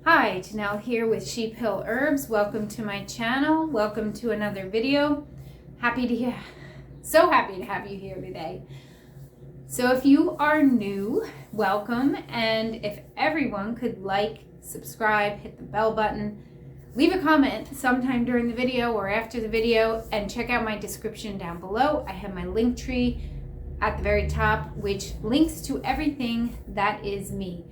Hi, Janelle here with Sheep Hill Herbs. Welcome to my channel. Welcome to another video. So happy to have you here today. So if you are new, welcome. And if everyone could like, subscribe, hit the bell button, leave a comment sometime during the video or after the video, and check out my description down below. I have my link tree at the very top, which links to everything that is me.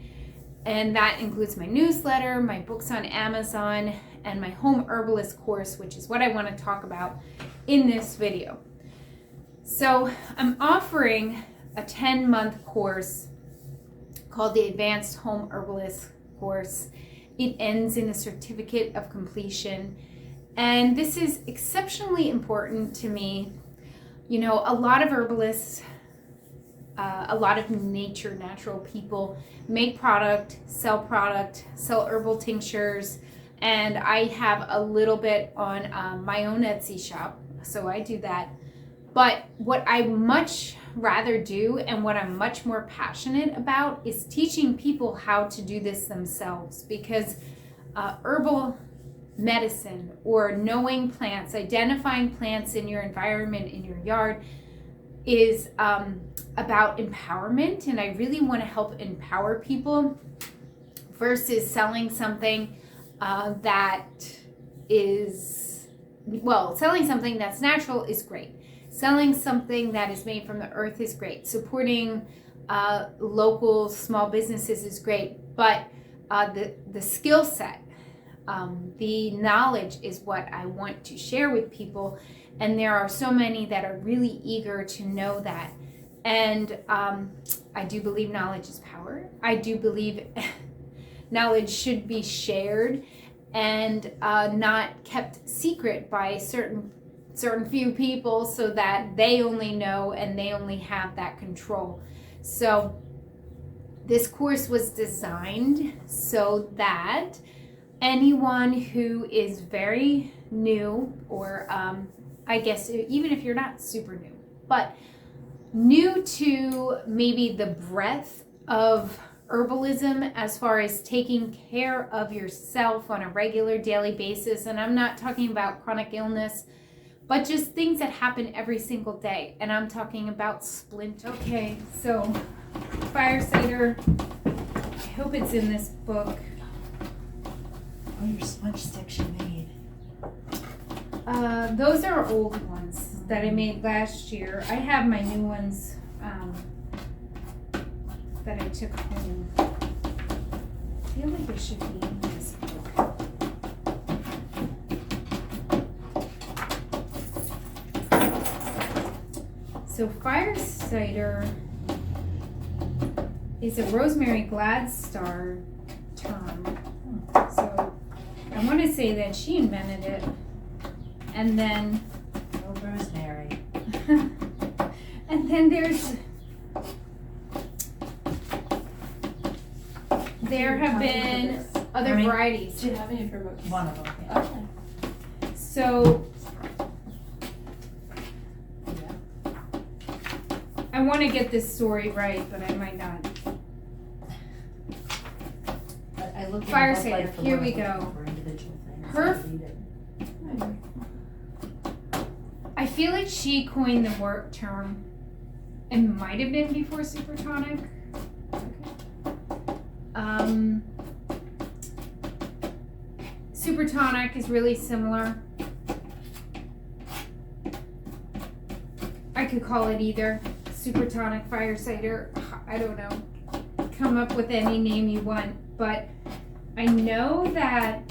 And that includes my newsletter, my books on Amazon, and my home herbalist course, which is what I want to talk about in this video. So I'm offering a 10-month course called the Advanced Home Herbalist course. It ends in a certificate of completion. And this is exceptionally important to me. You know, a lot of herbalists, a lot of natural people make product, sell herbal tinctures, and I have a little bit on my own Etsy shop, so I do that. But what I much rather do and what I'm much more passionate about is teaching people how to do this themselves, because herbal medicine or knowing plants, identifying plants in your environment, in your yard, is about empowerment, and I really want to help empower people versus selling something that is, well, selling something that's natural is great. Selling something that is made from the earth is great. Supporting local small businesses is great, but the skill set, the knowledge is what I want to share with people. And there are so many that are really eager to know that. And I do believe knowledge is power. I do believe knowledge should be shared and not kept secret by certain few people, so that they only know and they only have that control. So this course was designed so that anyone who is very new, or I guess even if you're not super new, but new to maybe the breadth of herbalism as far as taking care of yourself on a regular daily basis, and I'm not talking about chronic illness, but just things that happen every single day, and I'm talking about splint. Okay, so fire cider, I hope it's in this book. Oh, your smudge sticks you made. Those are old ones that I made last year. I have my new ones that I took home. I feel like it should be in this book. So fire cider is a Rosemary Gladstar term. So I want to say that she invented it. And then Rosemary. and then there have been other varieties. Do you have any for books? One of them. Yeah. Okay. So I want to get this story right, but I might not. I looked Fire cider. Here we go. I feel like she coined the word term. It might have been before Supertonic. Supertonic is really similar. I could call it either Supertonic, fire cider. I don't know. Come up with any name you want, but I know that.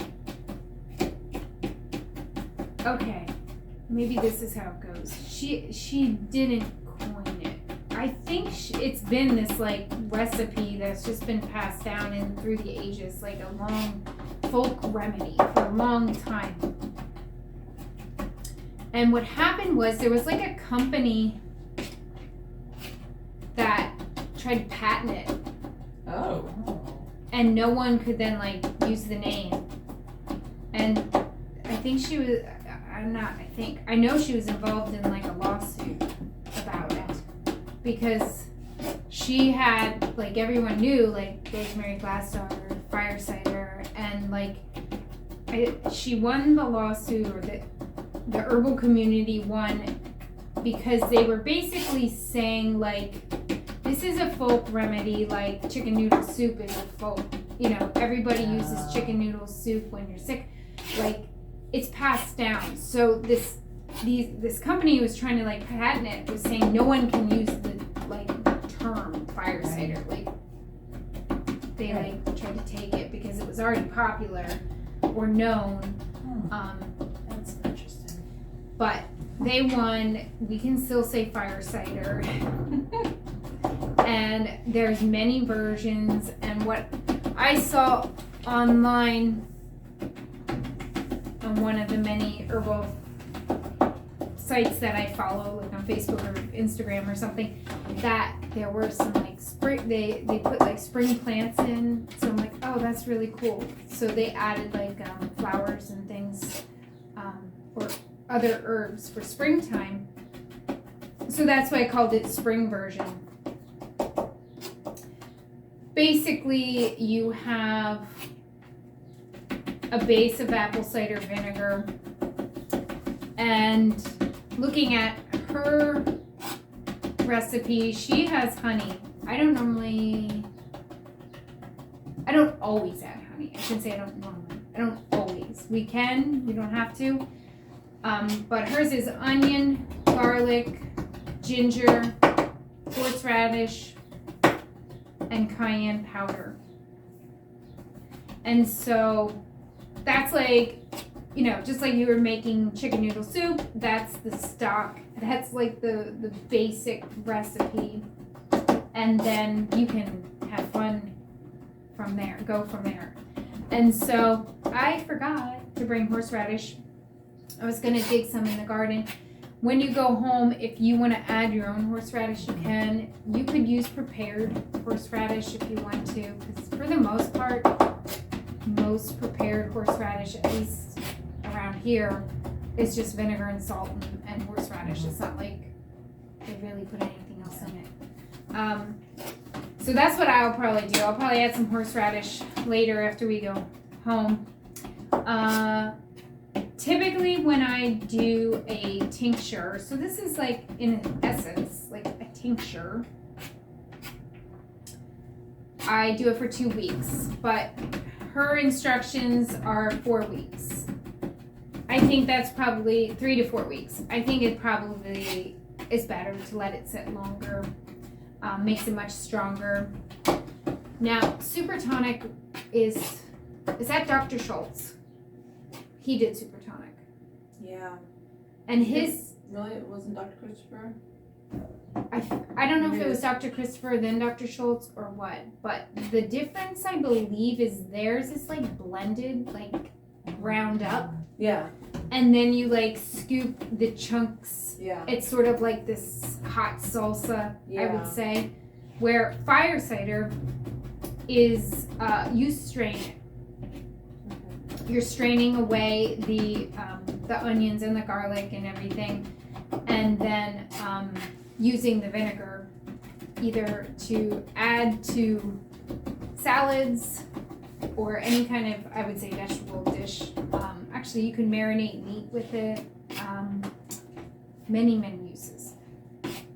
Okay, maybe this is how it goes. She didn't coin it. I think it's been this like recipe that's just been passed down and through the ages, like a long folk remedy for a long time. And what happened was there was like a company that tried to patent it. Oh. And no one could then like use the name. And I think she was, I know she was involved in like a lawsuit about it, because she had, like, everyone knew, like, Rosemary Gladstar, fire cider, and like, she won the lawsuit, or the herbal community won, because they were basically saying, like, this is a folk remedy, like chicken noodle soup is a folk, everybody uses chicken noodle soup when you're sick, like, it's passed down. So this company was trying to, like, patent it, was saying no one can use the, like, term fire cider, like, they like tried to take it because it was already popular or known. That's interesting. But they won. We can still say fire cider. And there's many versions, and what I saw online on one of the many herbal sites that I follow, like on Facebook or Instagram or something, that there were some, like, spring, they put, like, spring plants in, so I'm like, oh, that's really cool. So they added, like, flowers and things, or other herbs for springtime, so that's why I called it spring version. Basically, you have a base of apple cider vinegar, and looking at her recipe, she has honey. I don't always add honey. I shouldn't say I don't normally. I don't always. We can, you don't have to. But hers is onion, garlic, ginger, horseradish, and cayenne powder. And so that's like, just like you were making chicken noodle soup, that's the stock. That's like the basic recipe. And then you can have fun from there, go from there. And so I forgot to bring horseradish. I was going to dig some in the garden. When you go home, if you want to add your own horseradish, you can. You could use prepared horseradish if you want to, because for the most part, most prepared horseradish, at least around here, is just vinegar and salt and horseradish. It's not like they really put anything else in it. So that's what I'll probably do. I'll probably add some horseradish later after we go home. Typically when I do a tincture, so this is like, in essence, like a tincture, I do it for 2 weeks, but her instructions are 4 weeks. I think that's probably 3 to 4 weeks. I think it probably is better to let it sit longer. Makes it much stronger. Now, Super Tonic is that Dr. Schultz? He did Super Tonic. Yeah. And his... Really? It wasn't Dr. Christopher? I don't know if it was Dr. Christopher, then Dr. Schultz, or what. But the difference, I believe, is theirs is like blended, like ground up. Yeah. And then you like scoop the chunks. Yeah. It's sort of like this hot salsa, I would Yeah. say. Where fire cider is, you strain it. You're straining away the onions and the garlic and everything, and then using the vinegar either to add to salads or any kind of, I would say, vegetable dish. Actually, you can marinate meat with it. Many uses.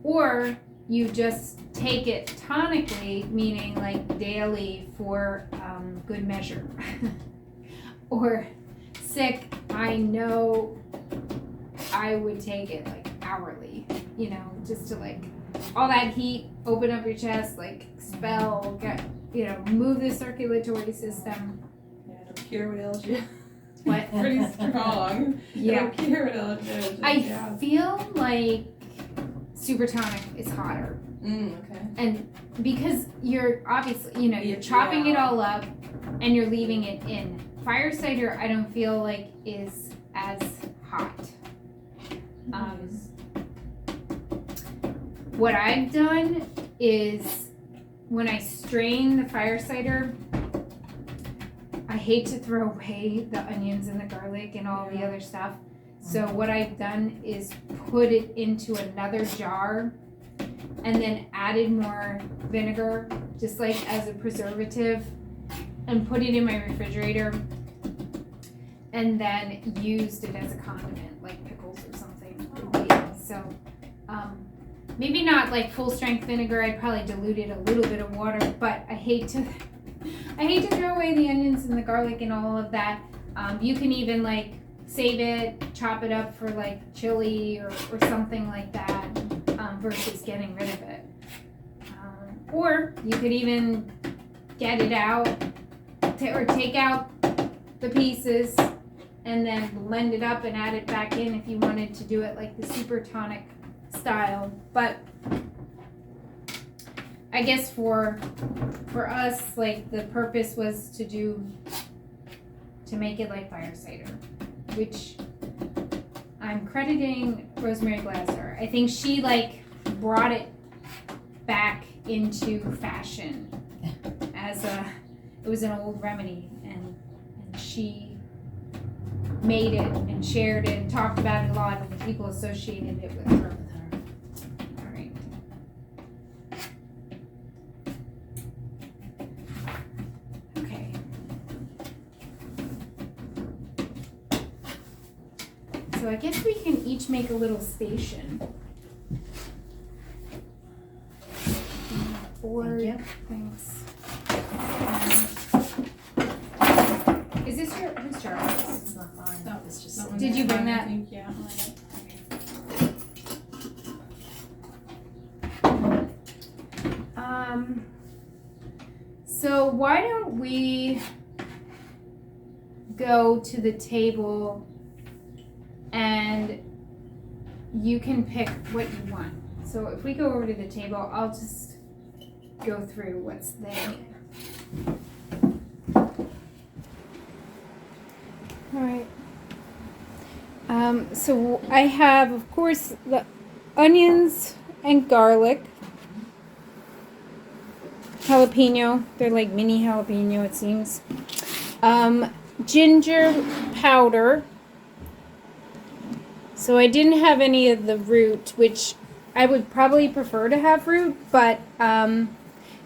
Or you just take it tonically, meaning like daily for good measure. Or sick, I know I would take it like hourly, just to like all that heat, open up your chest, like expel, get, move the circulatory system. Yeah, it'll cure what ails you. What? Pretty strong. Yeah. It'll cure what ails you. I feel like Super Tonic is hotter. Okay. And because you're obviously, you're chopping it all up and you're leaving it in. Fire cider, I don't feel like is as hot. What I've done is when I strain the fire cider, I hate to throw away the onions and the garlic and all the other stuff. So what I've done is put it into another jar and then added more vinegar, just like as a preservative, and put it in my refrigerator. and then used it as a condiment, like pickles or something. So maybe not like full strength vinegar. I'd probably dilute it a little bit of water, but I hate to throw away the onions and the garlic and all of that. You can even like save it, chop it up for like chili or something like that, versus getting rid of it. Or you could even get it out or take out the pieces and then blend it up and add it back in if you wanted to do it like the super tonic style. But I guess for us, like the purpose was to make it like fire cider, which I'm crediting Rosemary Gladstar. I think she like brought it back into fashion as it was an old remedy, and she made it and shared it and talked about it a lot, and the people associated it with her. All right. Okay. So I guess we can each make a little station. Thank you. Thanks. Is this whose jar? It's not mine. No, It's just. That one Did there, you bring I that? think, yeah. So why don't we go to the table and you can pick what you want. So if we go over to the table, I'll just go through what's there. All right. So I have, of course, the onions and garlic. Jalapeno. They're like mini jalapeno, it seems. Ginger powder. So I didn't have any of the root, which I would probably prefer to have root, but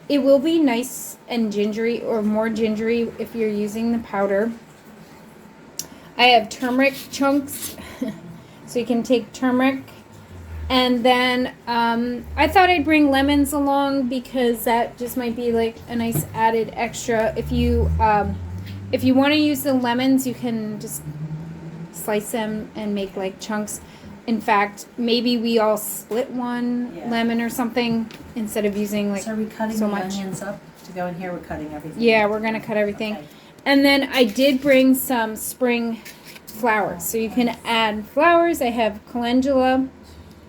it will be nice and gingery, or more gingery if you're using the powder. I have turmeric chunks, so you can take turmeric. And then I thought I'd bring lemons along because that just might be like a nice added extra. If you want to use the lemons, you can just slice them and make like chunks. In fact, maybe we all split one lemon or something instead of using like So are we cutting so the much. onions up? To go in here, we're cutting everything. Yeah, we're gonna cut everything. Okay. And then I did bring some spring flowers. So you can add flowers. I have calendula,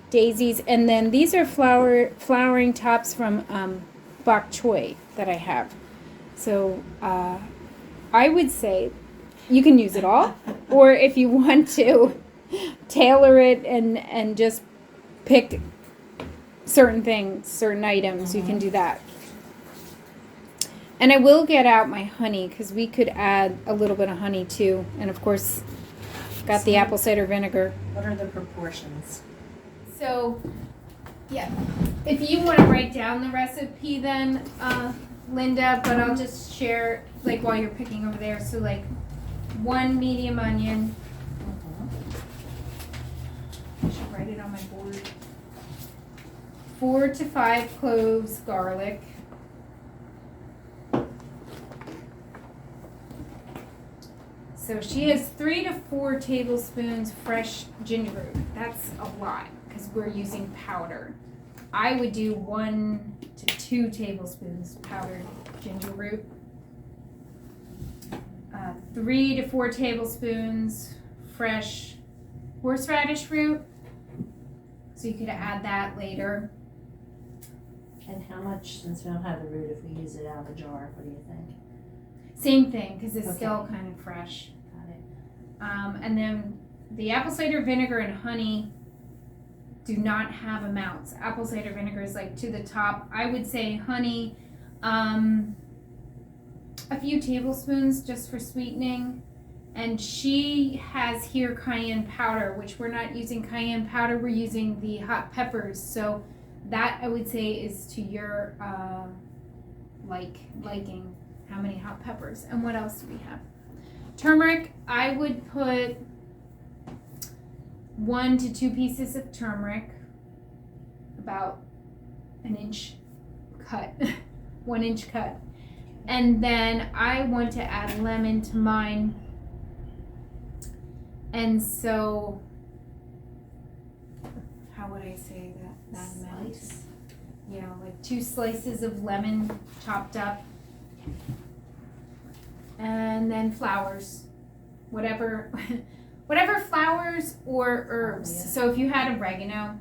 daisies, and then these are flowering tops from bok choy that I have. So I would say you can use it all, or if you want to tailor it and just pick certain things, certain items, you can do that. And I will get out my honey because we could add a little bit of honey too. And of course, got the apple cider vinegar. What are the proportions? So, yeah, if you want to write down the recipe then, Linda, but I'll just share like while you're picking over there. So like 1 medium onion. I should write it on my board. 4 to 5 cloves garlic. So she has 3 to 4 tablespoons fresh ginger root. That's a lot because we're using powder. I would do 1 to 2 tablespoons powdered ginger root. 3 to 4 tablespoons fresh horseradish root. So you could add that later. And how much, since we don't have the root, if we use it out of the jar, what do you think? Same thing because it's Okay. still kind of fresh. Got it. And then the apple cider vinegar and honey do not have amounts. Apple cider vinegar is like to the top. I would say honey, a few tablespoons just for sweetening. And she has here cayenne powder, which we're not using cayenne powder. We're using the hot peppers. So that I would say is to your liking. How many hot peppers? And what else do we have? Turmeric, I would put 1 to 2 pieces of turmeric, about an inch cut, 1 inch cut. And then I want to add lemon to mine. And so, how would I say that amount? Slice. You know, like 2 slices of lemon chopped up. And then flowers, whatever flowers or herbs. Oh, yeah. So if you had oregano,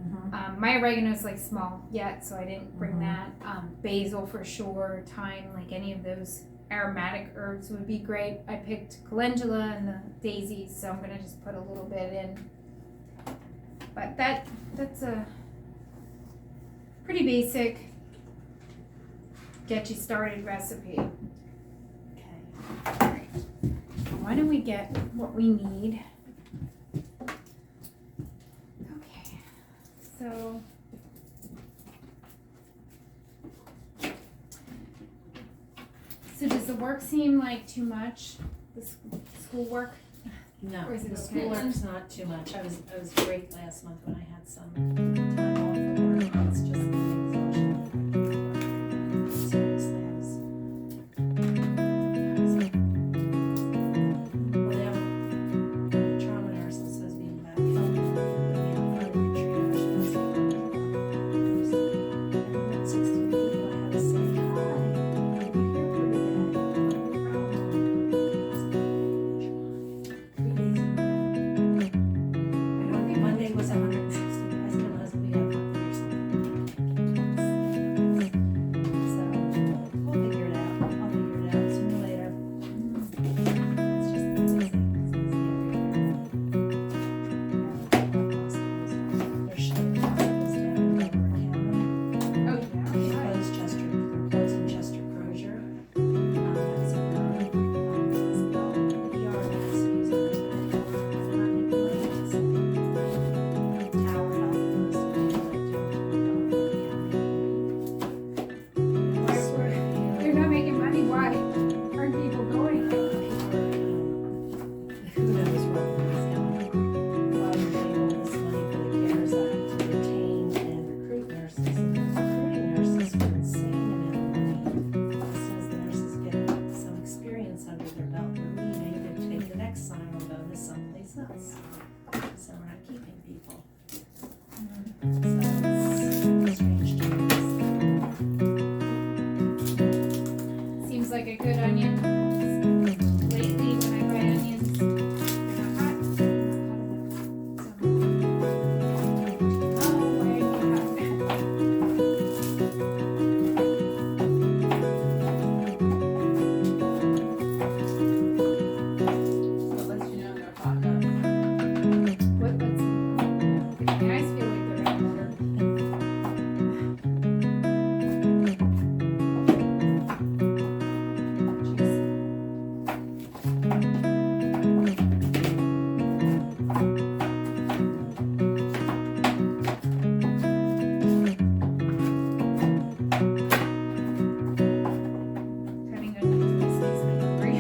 Mhm. my oregano's like small yet, so I didn't bring Mhm. that. Basil for sure, thyme, like any of those aromatic herbs would be great. I picked calendula and the daisies, so I'm gonna just put a little bit in. But that's a pretty basic, get you started recipe. Okay. Alright. Why don't we get what we need? Okay. So does the work seem like too much? The school work? No, Or is it the okay? schoolwork's not too much. I was great last month when I had some time off for work. It's just the exhaustion. Seriously, well, the trauma nurse is supposed to be in the back helping me triage this. Everyone 16 people, I had to say, hi, I'll be here for the day. No problem. Monday was 160. I still has we have month or something. So we'll figure it out. I'll figure it out sooner or later. It's just busy. It's busy everywhere. They're shutting hospitals down in Delaware County. Oh They yeah. closed Chester. They're closing Chester Crozier. That's a hospital. The ER has to use our medical. They're not making plans. Tower Health was They're not making money. Why aren't people going? who knows what is going. Why we're getting all this money for the CARES Act to retain and recruit nurses. And recruiting nurses for insane amount of money. As soon as the nurses get some experience under their belt, they're leaving to take the next sign-on bonus someplace else. So we're not keeping people. So it's strange times. Seems like a good onion. Lately, when I buy onions, they're not hot. Oh, where do you have that? So it lets you know they're hot enough. My eyes feel like they're in water. Cutting onions always makes me hungry.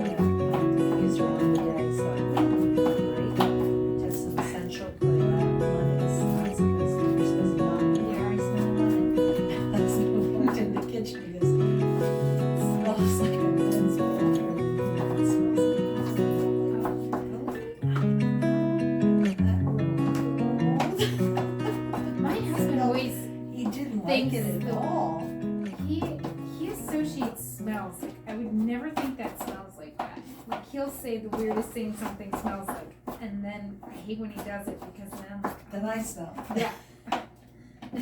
Diffuser on the day, so I went great. Just some essential lemon is not supposed to, you're supposed to not be very smelling lemon. That's when I walked in the kitchen because it smells like a men's bathroom in here. It smells like My husband always he didn't like thinks it at all. he associates smells. Like I would never think that smells like that. Like he'll say the weirdest thing something smells like, and then I hate when he does it because then I'm like, Then I smell. yeah. So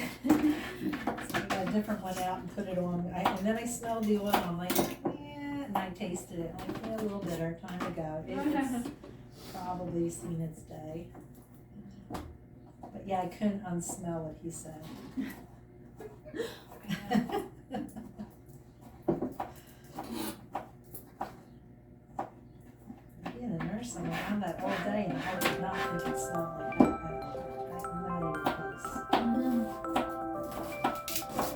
I got a different one out and put it on. And then I smelled the oil. I'm like, yeah, and I tasted it. I'm like, yeah, a little bitter. Time to go. It's probably seen its day. But yeah, I couldn't unsmell what he said. Being a nurse, I'm around that all day, and I did not think it smelled like that at all. Not even close.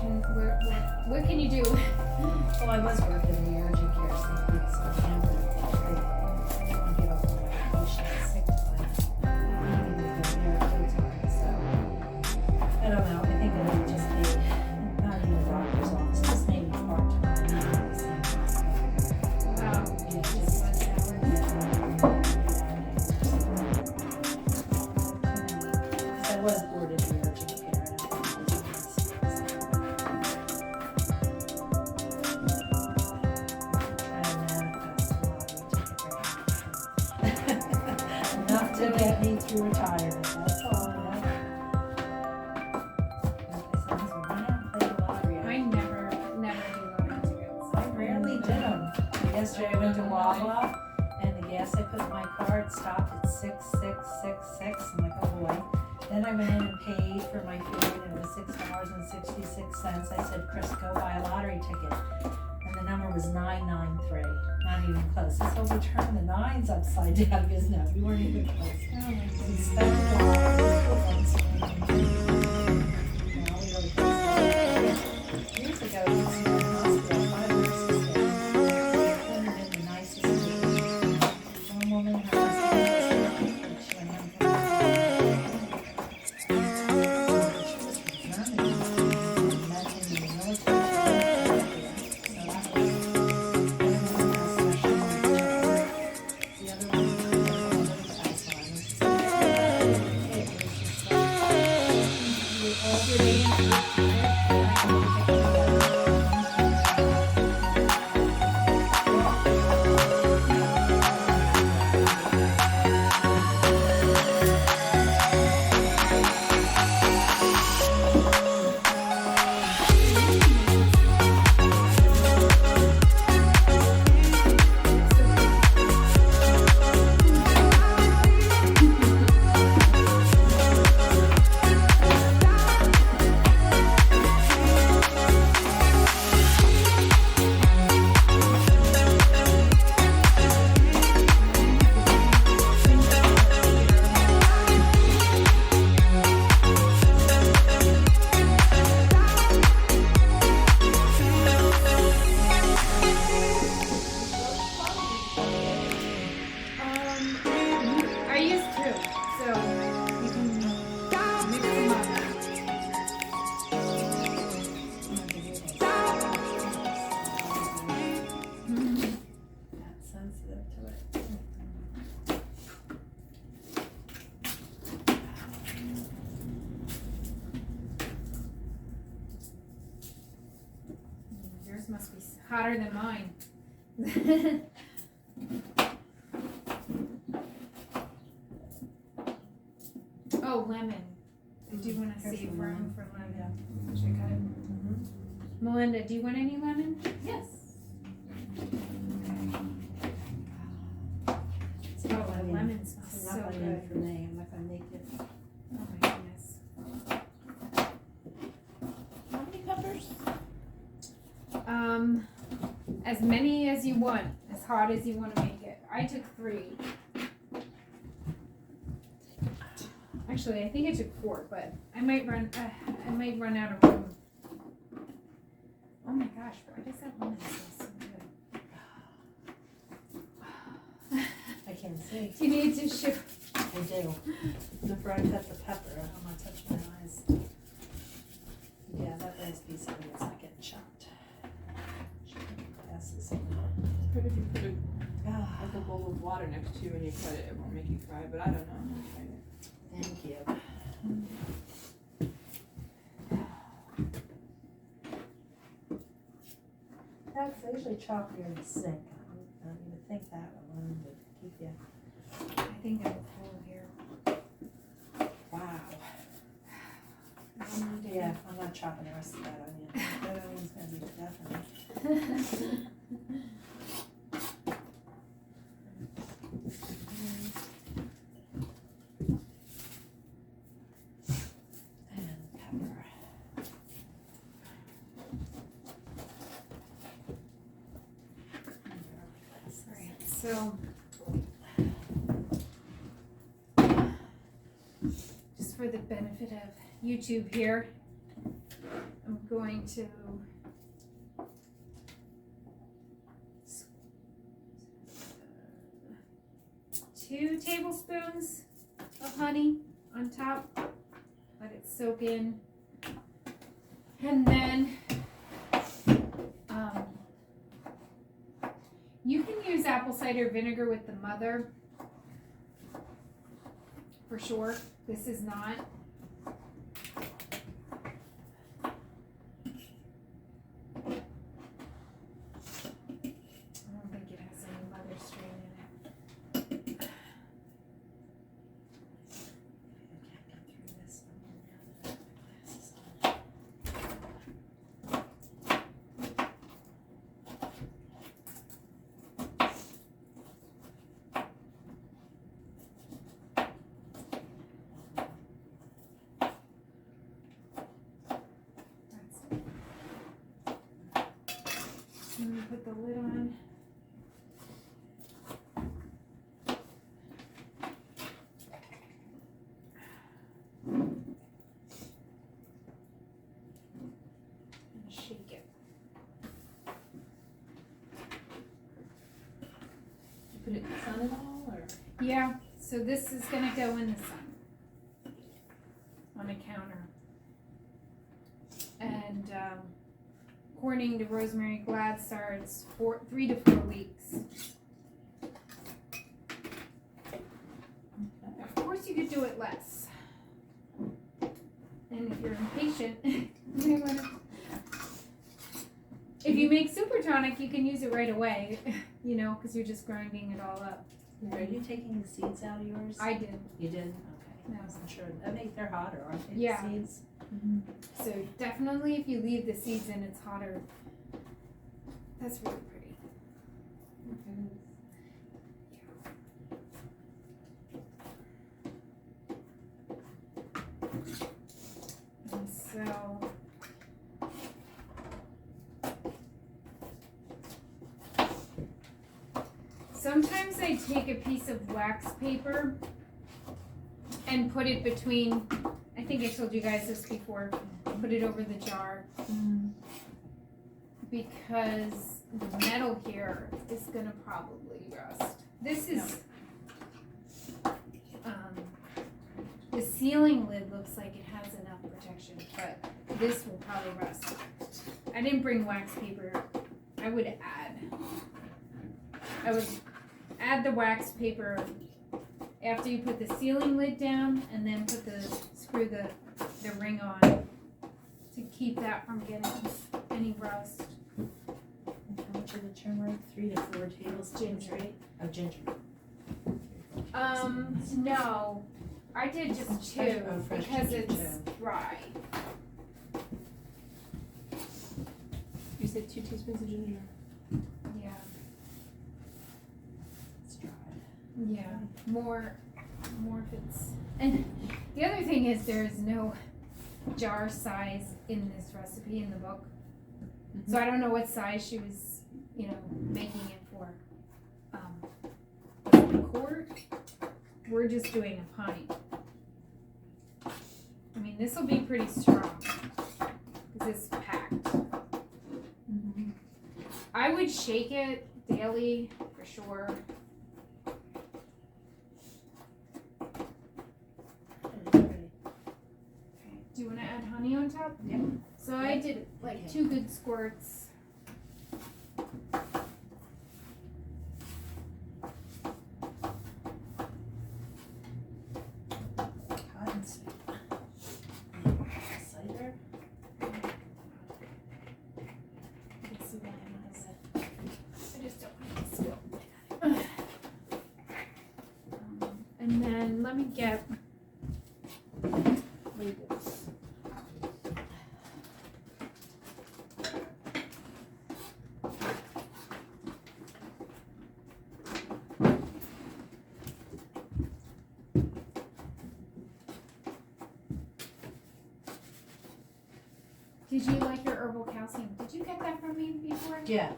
What can you do? Well, I was working in the urgent care, so I did some handling. I didn't want to give up on my vacation. I was sick to my needing to go there full time, so I don't know. I think it would just be not even a doctor's office, just maybe part time. Wow. Yeah, just Less hours. I was bored in the urgent care. And I think it was nice. Enough to get me through retirement, that's all, yeah. My sons were running and playing the lottery. I never do lottery tickets. I rarely did them. Yesterday I went to Wawa and the gas I put in my card stopped at 6666. I'm like, oh boy. Then I went in and paid for my food and it was $6.66. I said, Chris, go buy a lottery ticket. And the number was 993. Not even close. I said, well, turn the nines upside down because no, we weren't even close. Oh my We goodness. spent a lot. Years ago, I was in the hospital, 5 nurses there. Couldn't have been the nicest meeting. One woman, her husband, she went home from she was from Germany. And met him in the military. So that was everyone has special needs. The other one was Alzheimer's. So it was just like, we all Were they in I used to, so you can mix them up. Not sensitive to it. Yours must be hotter than mine. Oh, lemon. I do want to Here's save some room lemon. for lemon. Yeah. Should I cut it? Mm-hmm. Melinda, do you want any lemon? Yes. It's Oh, not the onion. lemon It's smells not so onion good. for me. I'm not gonna make it. Oh my goodness. How many peppers? As many as you want, as hot as you want to make it. I took 3. Actually, I think I took 4, but I might run out of room. Oh my gosh, why does that lemon smell so good? I can't see. Do you need to shift? I do. Before I cut the pepper, I don't want to touch my eyes. Yeah, that last piece of it is not getting chopped. Glasses. But if you put a, Ah, like a bowl of water next to you and you cut it, it won't make you cry, but I don't know. I'm gonna try it. thank you. That's I usually chop here in the sink. I don't even think that one would keep you. I think I'm full here. Wow. Yeah, I'm not chopping the rest of that onion. That onion's gonna be definitely. And pepper. Alright, so just for the benefit of YouTube here, I'm going to 2 tablespoons of honey on top. Let it soak in. And then you can use apple cider vinegar with the mother for sure. This is not. I don't think it has any mother strain in it. I'm going to put the lid on. And shake it. You put it in the sun at all, or? Yeah, so this is going to go in the sun on a counter. And according to Rosemary Gladstar, it's 3 to 4 weeks. Of course, you could do it less. And if you're impatient, if you make super tonic, you can use it right away, you know, because you're just grinding it all up. Are you taking the seeds out of yours? I did. You did? Okay. No. I wasn't sure. I think they're hotter, aren't they? Yeah. The seeds? So definitely if you leave the seeds in, it's hotter. That's really pretty. And so sometimes I take a piece of wax paper and put it between, I think I told you guys this before, put it over the jar because the metal here is gonna probably rust. This is, the ceiling lid looks like it has enough protection, but this will probably rust. I didn't bring wax paper. I would add the wax paper after you put the ceiling lid down, and then screw the ring on to keep that from getting any rust. And how much of the turmeric? 3 to 4 tablespoons, Ginger. right? Oh, ginger. No, I did just 2 Oh, fresh because ginger, it's dry. You said 2 teaspoons of ginger. Yeah, It's dry. yeah, more if it's. And the other thing is there is no jar size in this recipe in the book, so I don't know what size she was, making it for. But the quart, we're just doing a pint. I mean, this will be pretty strong because it's packed. I would shake it daily for sure. Ready. Do you want to add honey on top? Yeah. So I did like 2 good squirts. Cotton seed. Cider. Let's see what has it. I just don't want to spill. And then let me get labels. Did you like your herbal calcium? Did you get that from me before? Yeah.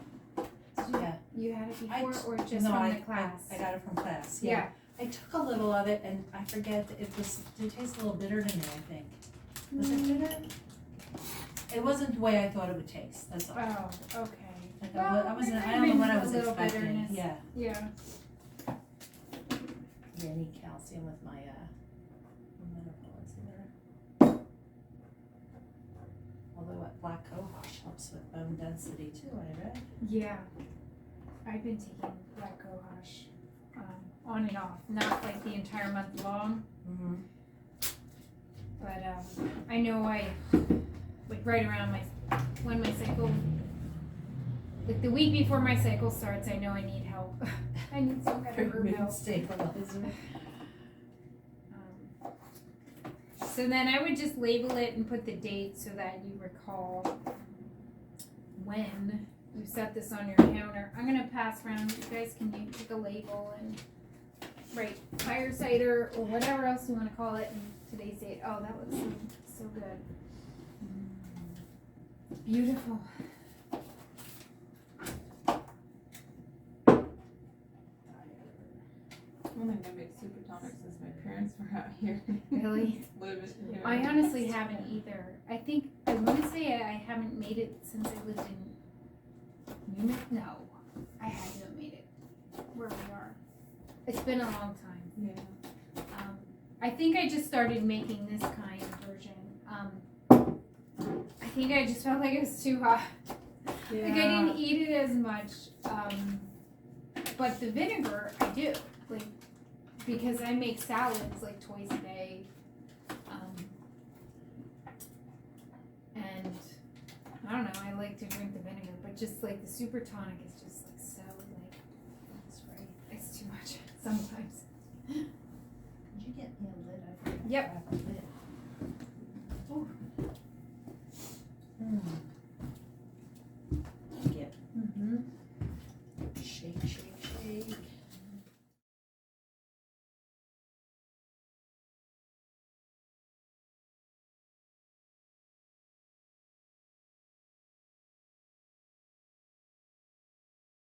Did you, Yeah. You had it before or just No, from I, the class? I got it from class. Yeah. I took a little of it and I forget, it tastes a little bitter to me, I think. Was it bitter? It wasn't the way I thought it would taste, that's all. Oh, okay. Like, Well, I wasn't, there I don't know what I might was be a little expecting, bitterness. yeah. Yeah. Yeah, I need calcium with my, menopause here. Although what black cohosh helps with bone density too, I read. Yeah. I've been taking black cohosh on and off, not like the entire month long, Mm-hmm. but I know like right around when my cycle, like the week before my cycle starts, I know I need help. I need some kind of herb help. Stabilizer. So then I would just label it and put the date so that you recall when you set this on your counter. I'm gonna pass around. You guys can take a label and write fire cider or whatever else you want to call it. And today's date. Oh, that looks so good. Beautiful. One thing that makes super tonic since my parents were out here. Really? Living here. I honestly haven't either. I think I want to say I haven't made it since I lived in Munich. No, I had to have made it where we are. It's been a long time. Yeah. I think I just started making this kind of version. I think I just felt like it was too hot. Yeah. Like I didn't eat it as much. But the vinegar I do, like, because I make salads like twice a day. And I don't know, I like to drink the vinegar, but just like the super tonic is just like so like, That's right. it's too much sometimes. Did you get me a lid? I forgot. Yep. to grab a lid. Ooh. Yeah. Mm-hmm. Shake.